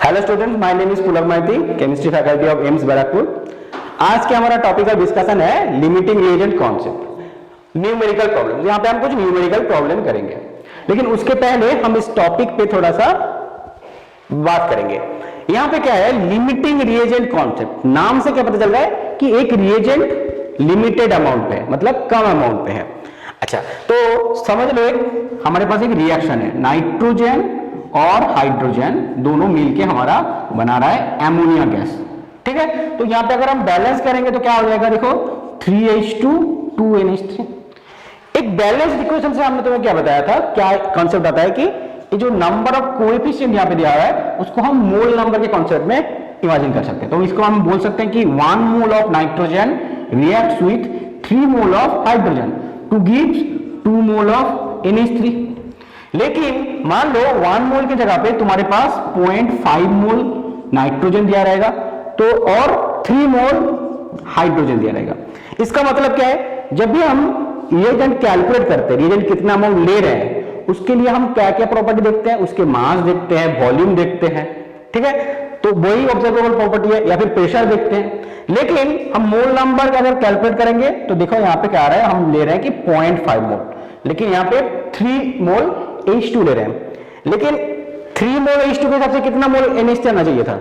Hello students, my name is Pulak Maiti, chemistry faculty of AIMS Barrackpore. आज के हमारा टॉपिक का डिस्कशन है limiting reagent concept, numerical problem. यहाँ पे हम कुछ न्यूमेरिकल प्रॉब्लम करेंगे, लेकिन उसके पहले हम इस टॉपिक पे थोड़ा सा बात करेंगे। यहाँ पे क्या है, लिमिटिंग रिएजेंट कॉन्सेप्ट। नाम से क्या पता चल रहा है कि एक रिएजेंट लिमिटेड अमाउंट पे है, मतलब कम अमाउंट पे है। अच्छा, तो समझ लो एक हमारे पास एक रिएक्शन है, नाइट्रोजन और हाइड्रोजन दोनों मिलके हमारा बना रहा है एमोनिया गैस। ठीक है, तो यहां पे अगर हम बैलेंस करेंगे तो क्या हो जाएगा, देखो 3H2 2NH3। एक बैलेंस इक्वेशन से हमने तुम्हें क्या बताया था, क्या कॉन्सेप्ट आता है कि ये जो नंबर ऑफ कोएफिशिएंट यहां पे दिया हुआ है उसको हम मोल नंबर के कॉन्सेप्ट में इमेजिन कर सकते हैं। तो इसको हम बोल सकते हैं कि 1 mole of nitrogen reacts with 3 mole of hydrogen two gives 2 mole of NH3। लेकिन मान लो 1 मोल की जगह पे तुम्हारे पास 0.5 मोल नाइट्रोजन दिया रहेगा तो और 3 मोल हाइड्रोजन दिया रहेगा। इसका मतलब क्या है, जब भी हम रिएजेंट कैलकुलेट करते हैं, रिएजेंट कितना अमाउंट ले रहे हैं, उसके लिए हम क्या क्या प्रॉपर्टी देखते हैं, उसके मास देखते हैं, वॉल्यूम देखते हैं। ठीक है, तो वही ऑब्जर्वेबल प्रॉपर्टी है, या फिर प्रेशर देखते हैं। लेकिन हम मोल नंबर का अगर कैलकुलेट करेंगे तो देखो यहाँ पे क्या आ रहा है, हम ले रहे हैं कि 0.5 मोल, लेकिन यहाँ पे 3 मोल H2 ले रहे हैं। लेकिन 3 मोल H2 के हिसाब से कितना मोल NH3 आना चाहिए था,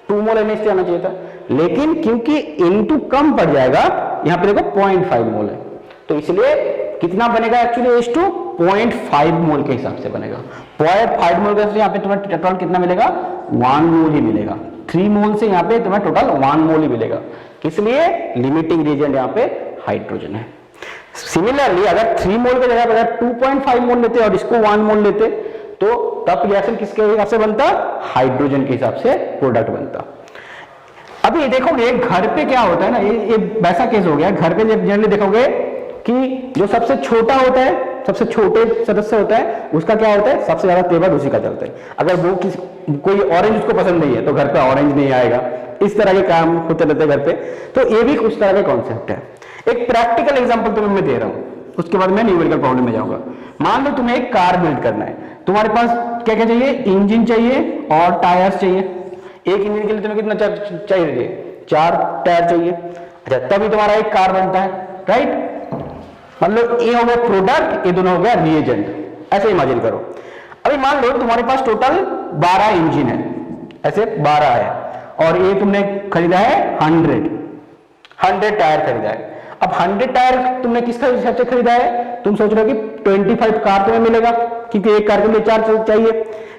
2 मोल NH3 आना चाहिए था। लेकिन क्योंकि N2 कम पड़ जाएगा, यहाँ पे देखो 0.5 मोल है, तो इसलिए कितना बनेगा एक्चुअली H2 0.5 मोल के हिसाब से बनेगा। 0.5 मोल के हिसाब से यहाँ पे तुम्हें टोटल कितना मिलेगा, 1 मोल ही मिलेगा। 3 मोल से यहाँ पे तुम्हें टोटल 1 मोल ही मिलेगा, इसलिए लिमिटिंग रिएजेंट यहाँ पे हाइड्रोजन है। सिमिलरली अगर 3 मोल के जगह पर अगर 2.5 मोल लेते और इसको 1 मोल लेते तो तब रिएक्शन किसके हिसाब से बनता, हाइड्रोजन के हिसाब से प्रोडक्ट बनता। अभी देखोगे घर पे क्या होता है ना, ये वैसा केस हो गया। घर पे जनरली देखोगे कि जो सबसे छोटा होता है, सबसे छोटे सदस्य होता है, उसका क्या होता है, सबसे ज्यादा तेवर उसी का चलता है। अगर वो कोई ऑरेंज उसको पसंद नहीं है तो घर पे ऑरेंज नहीं आएगा। इस तरह के काम होते रहते हैं घर पे। तो ये भी उस तरह का कॉन्सेप्ट है। एक प्रैक्टिकल एग्जांपल तुम्हें मैं दे रहा हूं, उसके बाद मैं न्यूमेरिकल प्रॉब्लम में जाऊंगा। मान लो तुम्हें एक कार बिल्ड करना है, तुम्हारे पास क्या क्या चाहिए, इंजन चाहिए और टायर्स चाहिए। एक इंजन के लिए तुम्हें कितना चाहिए, 4 टायर चाहिए। अच्छा, तभी तुम्हारा एक कार बनता है, राइट। मतलब ये हो गया प्रोडक्ट, ये दोनों हो गया रिएजेंट। ऐसे इमेजिन करो। अभी मान लो तुम्हारे पास टोटल 12 इंजन है, ऐसे 12 है, और ये तुमने खरीदा है 100 टायर खरीदा है। अब 100 टायर तुमने किसका हिसाब से खरीदा है, तुम सोच रहे हो कि 25 कार तुम्हें मिलेगा, क्योंकि एक कार के लिए 4 चाहिए।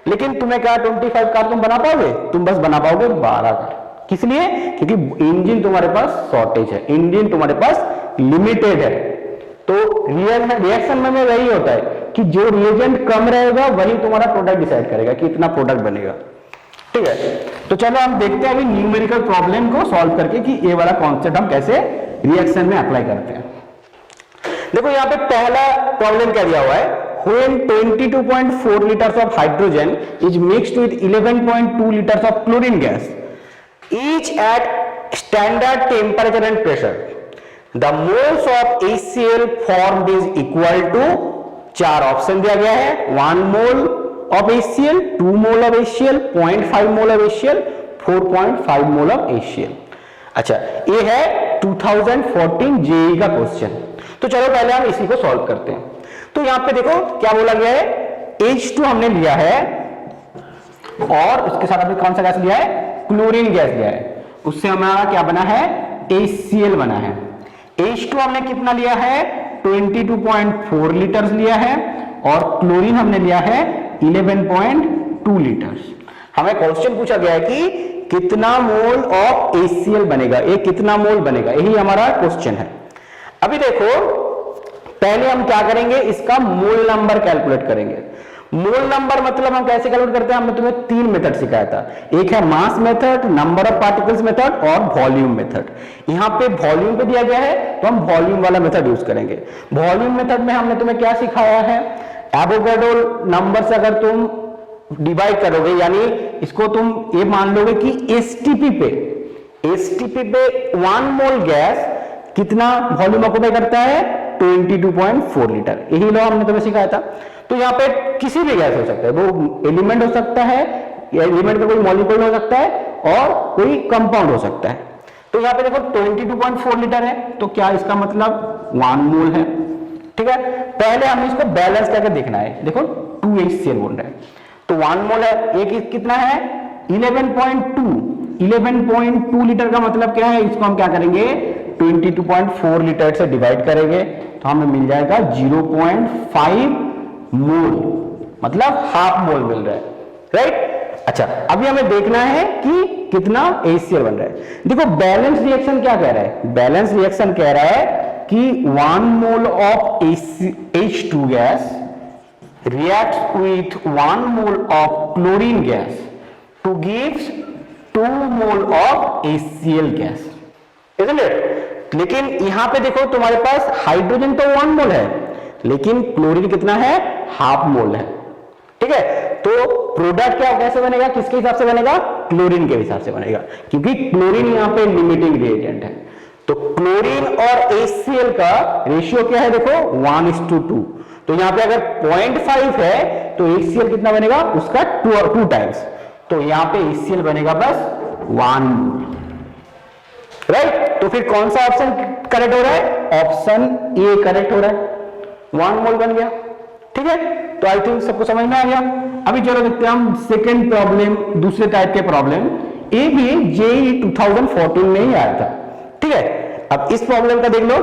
लेकिन तुम्हें क्या 25 कार तुम बना पाओगे, तुम बस बना पाओगे 12 कार। किस लिए, क्योंकि इंजन तुम्हारे पास शॉर्टेज है, इंजन तुम्हारे पास लिमिटेड है। तो रिएक्शन में वही होता है कि जो रिएजेंट कम रहेगा वही तुम्हारा प्रोडक्ट डिसाइड करेगा कि इतना प्रोडक्ट बनेगा। ठीक है, तो चलो हम देखते हैं अभी न्यूमेरिकल प्रॉब्लम को सॉल्व करके कि ये वाला कॉन्सेप्ट हम कैसे रिएक्शन में अप्लाई करते हैं। देखो यहाँ पे पहला प्रॉब्लम क्या दिया हुआ है, when 22.4 liters of hydrogen is mixed with 11.2 liters of chlorine gas, each at standard temperature and pressure, the moles of HCl formed is equal to 4 option दिया गया है, 1 मोल of HCl, 2 mole of HCl, 0.5 mole of HCl, 4.5 mole of HCl। अच्छा, ये है 2014 JEE का question. तो चलो पहले हम इसी को सॉल्व करते हैं। तो यहां पे देखो क्या बोला गया है, H2 हमने लिया है और उसके साथ हमने कौन सा गैस लिया है, क्लोरीन गैस लिया है। उससे हमारा क्या बना है, HCl बना है। H2 हमने कितना लिया है, 22.4 लीटर्स लिया है, और क्लोरीन हमने लिया है 11.2 लीटर्स। हमें क्वेश्चन पूछा गया है कि कितना मोल ऑफ HCl बनेगा, ये कितना मोल बनेगा, यही हमारा क्वेश्चन है। अभी देखो पहले हम क्या करेंगे, इसका मोल नंबर कैलकुलेट करेंगे। मोल नंबर मतलब हम कैसे कैलकुलेट करते हैं, हमने तुम्हें 3 मेथड सिखाया था। एक है mass method, number of particles method और वॉल्यूम मेथड। यहाँ पे वॉल्यूम पे दिया गया है तो हम वॉल्यूम वाला मेथड यूज करेंगे। वॉल्यूम मेथड में हमने तुम्हें क्या सिखाया है, एवोगाड्रो नंबर से अगर तुम डिवाइड करोगे, यानी इसको तुम ये मान लोगे कि एसटीपी पे 1 मोल गैस कितना वॉल्यूम ऑक्यूपाई करता है, 22.4 लीटर। यही लो हमने तुम्हें सिखाया था। तो यहाँ पे किसी भी गैस हो सकता है, वो एलिमेंट हो सकता है, ये एलिमेंट का कोई मॉलिक्यूल हो सकता है और कोई कंपाउंड हो सकता है। तो यहाँ पे देखो 22.4 लीटर है, तो क्या इसका मतलब 1 मोल है। ठीक है, पहले हमें इसको बैलेंस करके देखना है। देखो 2 HCl बोल रहा है, तो 1 मोल है, एक कितना है 11.2 लीटर का मतलब क्या है, इसको हम क्या करेंगे 22.4 लीटर से डिवाइड करेंगे तो हमें मिल जाएगा 0.5 मोल, मतलब हाफ मोल मिल रहा है, राइट। अच्छा, अभी हमें देखना है कि कितना HCl बन रहा है। देखो बैलेंस रिएक्शन क्या कह रहा है, बैलेंस रिएक्शन कह रहा है कि 1 mole of H2 gas reacts with 1 mole of chlorine gas to gives 2 mole of HCl gas, isn't it? लेकिन यहां पे देखो तुम्हारे पास हाइड्रोजन तो 1 मोल है, लेकिन क्लोरीन कितना है, हाफ मोल है। ठीक है, तो प्रोडक्ट क्या कैसे बनेगा, किसके हिसाब से बनेगा, क्लोरीन के हिसाब से बनेगा, क्योंकि क्लोरीन यहां पे लिमिटिंग रिएजेंट है। तो क्लोरीन और HCl का रेशियो क्या है, देखो 1:2। तो यहां पे अगर 0.5 है तो HCl कितना बनेगा, उसका 2 टाइम्स, तो यहां पे HCl बनेगा बस 1 मोल, राइट। तो फिर कौन सा ऑप्शन करेक्ट हो रहा है, ऑप्शन ए करेक्ट हो रहा है, 1 मोल बन गया। ठीक है, तो आई थिंक सबको समझ में आ गया। अभी चलो देखते हैं हम सेकेंड प्रॉब्लम, दूसरे टाइप के प्रॉब्लम। ये भी जेईई 2014 में ही आया था। ठीक है, अब इस प्रॉब्लम का देख लो।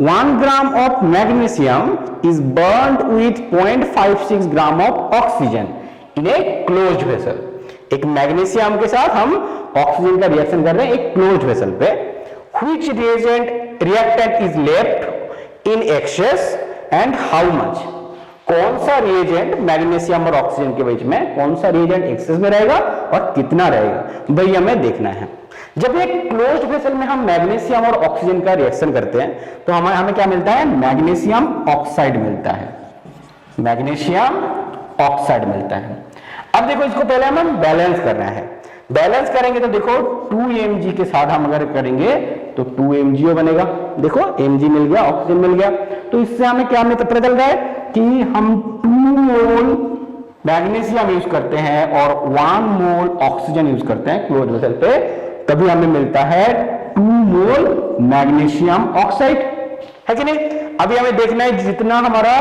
1 gram of magnesium is burned with 0.56 gram of oxygen in a closed vessel. एक मैग्नीशियम के साथ हम ऑक्सीजन का रिएक्शन कर रहे हैं एक क्लोज्ड वेसल पे। Which reactant is left in excess and how much. कौन सा रिएजेंट मैग्नीशियम और ऑक्सीजन के बीच में, कौन सा रिएजेंट एक्सेस में रहेगा और कितना रहेगा, वही हमें देखना है। जब एक क्लोज्ड वेसल में हम मैग्नीशियम और ऑक्सीजन का रिएक्शन करते हैं तो हमें क्या मिलता है, मैग्नीशियम ऑक्साइड मिलता है, मैग्नीशियम ऑक्साइड मिलता है। अब देखो इसको पहले हम बैलेंस करना है। बैलेंस करेंगे तो देखो 2 mg के साथ हम अगर करेंगे तो 2 MgO बनेगा। देखो Mg मिल गया, ऑक्सीजन मिल गया, तो इससे हमें क्या पता चल रहा है कि हम 2 मोल मैग्नीशियम यूज करते हैं और 1 मोल ऑक्सीजन यूज करते हैं क्लोज्ड वेसल पे, तभी हमें मिलता है 2 मोल मैग्नीशियम ऑक्साइड, है कि नहीं। अभी हमें देखना है जितना हमारा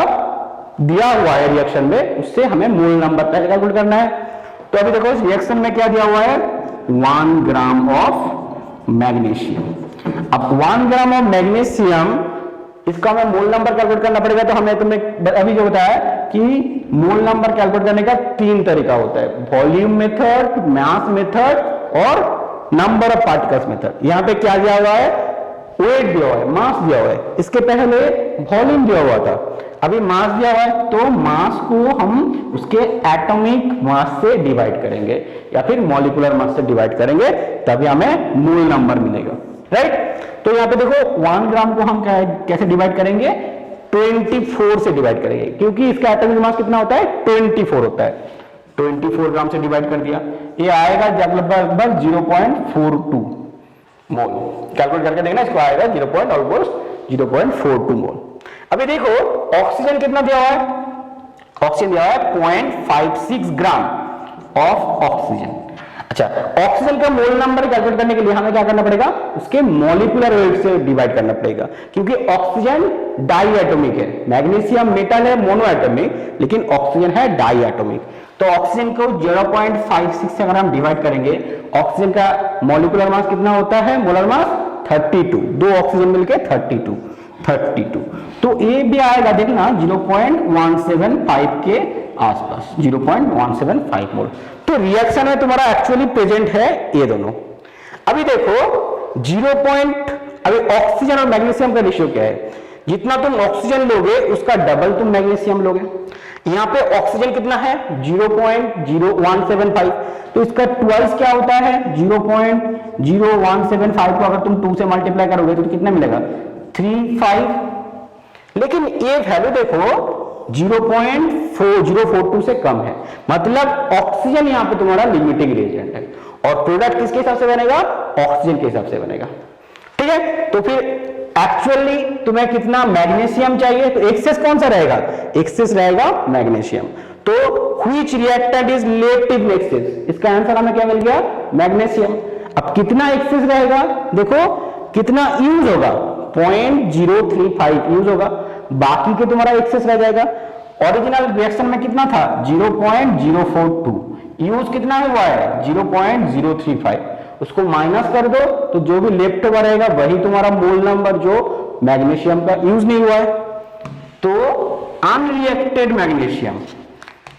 दिया हुआ है रिएक्शन में उससे हमें मोल नंबर पहले कैलकुलेट करना है। तो अभी देखो इस रिएक्शन में क्या दिया हुआ है, 1 ग्राम ऑफ मैग्नीशियम। अब 1 ग्राम ऑफ मैग्नीशियम, इसका हमें मोल नंबर कैलकुलेट करना पड़ेगा। तो हमने तुम्हें अभी जो बताया कि मोल नंबर कैलकुलेट करने का 3 तरीका होता है, वॉल्यूम मेथड, मास मेथड और नंबर ऑफ पार्टिकल्स मेथड। यहां पे क्या दिया हुआ है, वेट दिया हुआ है, मास दिया हुआ है। इसके पहले वॉल्यूम दिया हुआ था, अभी मास दिया हुआ है, तो मास को हम उसके एटॉमिक मास से डिवाइड करेंगे या फिर मॉलिक्यूलर मास से डिवाइड करेंगे, तभी हमें मोल नंबर मिलेगा, राइट। तो यहाँ पे देखो 1 ग्राम को हम कैसे डिवाइड करेंगे, 24 से डिवाइड करेंगे, क्योंकि इसका एटॉमिक मास कितना होता है, 24 होता है। 24 ग्राम से डिवाइड कर दिया, ये आएगा लगभग 0.42 मोल। कैलकुलेट करके देखना, इसको आएगा 0.42 मोल। अभी देखो ऑक्सीजन कितना दिया हुआ है, ऑक्सीजन दिया हुआ है 0.56 ग्राम ऑफ ऑक्सीजन। अच्छा, ऑक्सीजन का मोल नंबर कैलकुलेट करने के लिए हमें क्या करना पड़ेगा, उसके मॉलिक्यूलर वेट से डिवाइड करना पड़ेगा, क्योंकि ऑक्सीजन डाई एटॉमिक है, मैग्नीशियम मेटल है मोनो एटॉमिक, लेकिन ऑक्सीजन है डाई एटॉमिक। तो ऑक्सीजन को 0.56 से अगर हम डिवाइड करेंगे, ऑक्सीजन का मॉलिक्यूलर मास कितना होता है, मोलर मास 32, 2 ऑक्सीजन मिलके 32। तो ये भी आएगा देखना 0.175 के आसपास, 0.175 मोल। तो रिएक्शन में तुम्हारा एक्चुअली प्रेजेंट है ये दोनों। अभी देखो अभी ऑक्सीजन और मैग्नीशियम का रेशियो क्या है, जितना तुम ऑक्सीजन लोगे उसका डबल तुम मैग्नीशियम लोगे। यहां पे ऑक्सीजन कितना है 0.0175, तो इसका ट्वाइस क्या होता है 0.0175 को अगर तुम 2 से मल्टीप्लाई करोगे तो कितना मिलेगा 35। लेकिन ये वैल्यू देखो 0.4042 से कम है, मतलब ऑक्सीजन यहां पे तुम्हारा लिमिटिंग रिएजेंट है और प्रोडक्ट किसके हिसाब से बनेगा, ऑक्सीजन के हिसाब से बनेगा। ठीक है, तो फिर एक्चुअली तुम्हें कितना मैग्नीशियम चाहिए, तो एक्सेस कौन सा रहेगा, एक्सेस रहेगा मैग्नीशियम। तो which reactant is left in excess, इसका आंसर हमें क्या मिल गया, मैग्नीशियम। अब कितना एक्सेस रहेगा, देखो कितना यूज होगा, 0.035 यूज होगा, बाकी के तुम्हारा एक्सेस रह जाएगा। ओरिजिनल रिएक्शन में कितना था, 0.042, यूज कितना हुआ है 0.035, उसको माइनस कर दो तो जो भी लेफ्ट ओवर रहेगा वही तुम्हारा मोल नंबर जो मैग्नीशियम का यूज नहीं हुआ है। तो अनरिएक्टेड मैग्नीशियम,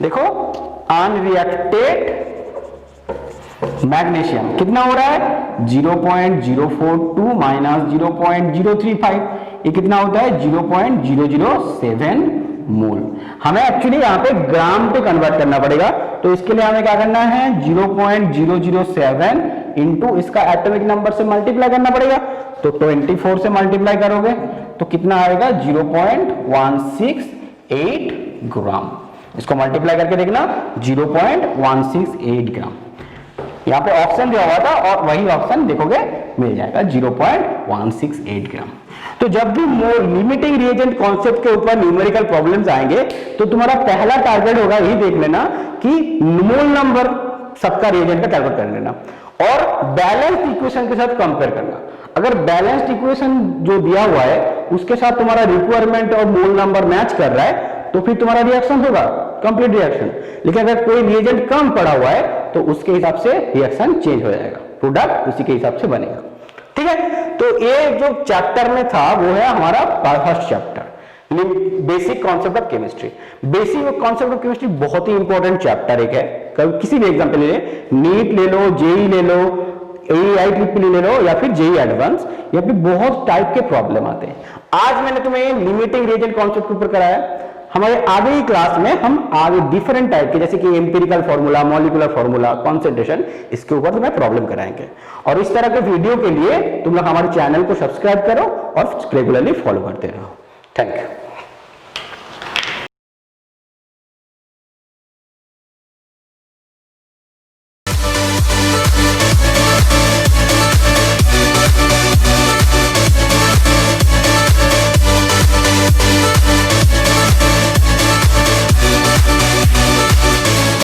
देखो अनरिएक्टेड मैग्नीशियम कितना हो रहा है 0.042 माइनस 0.035, ये कितना होता है 0.007 मोल। हमें एक्चुअली यहाँ पे ग्राम पे कन्वर्ट करना पड़ेगा, तो इसके लिए हमें क्या करना है 0.007 इंटू इसका एटॉमिक नंबर से मल्टीप्लाई करना पड़ेगा, तो 24 से मल्टीप्लाई करोगे तो कितना आएगा 0.168 ग्राम। इसको मल्टीप्लाई करके देखना 0.168 ग्राम, यहाँ पे ऑप्शन दिया हुआ था और वही ऑप्शन देखोगे मिल जाएगा 0.168 ग्राम। तो जब भी लिमिटिंग रिएजेंट कॉन्सेप्ट के ऊपर न्यूमेरिकल प्रॉब्लम्स आएंगे तो तुम्हारा पहला टारगेट होगा यही देख लेना कि मोल नंबर सबका रिएजेंट का कैलकुलेट कर लेना और बैलेंस्ड इक्वेशन के साथ कंपेयर करना। अगर बैलेंस्ड इक्वेशन जो दिया हुआ है उसके साथ तुम्हारा रिक्वायरमेंट और मोल नंबर मैच कर रहा है तो फिर तुम्हारा रिएक्शन होगा कंप्लीट रिएक्शन। लेकिन अगर कोई रिएजेंट कम पड़ा हुआ है तो उसके हिसाब से रिएक्शन चेंज हो जाएगा, प्रोडक्ट उसी के हिसाब से बनेगा। ठीक है, तो ये जो चैप्टर में था वो है हमारा first chapter, basic concept of chemistry. Basic concept of chemistry बहुत ही इंपॉर्टेंट चैप्टर एक है, किसी भी एग्जाम पे ले नीट ले लो, जेई ले लो, AIEEE ले लो या फिर जेई एडवांस, या फिर बहुत टाइप के प्रॉब्लम आते हैं। आज मैंने तुम्हें लिमिटिंग रिएजेंट कॉन्सेप्ट के ऊपर कराया, हमारे आगे की क्लास में हम आगे डिफरेंट टाइप के जैसे कि empirical formula, molecular formula, concentration, इसके ऊपर तुम्हें प्रॉब्लम कराएंगे। और इस तरह के वीडियो के लिए तुम लोग हमारे चैनल को सब्सक्राइब करो और रेगुलरली फॉलो करते रहो। Thank you.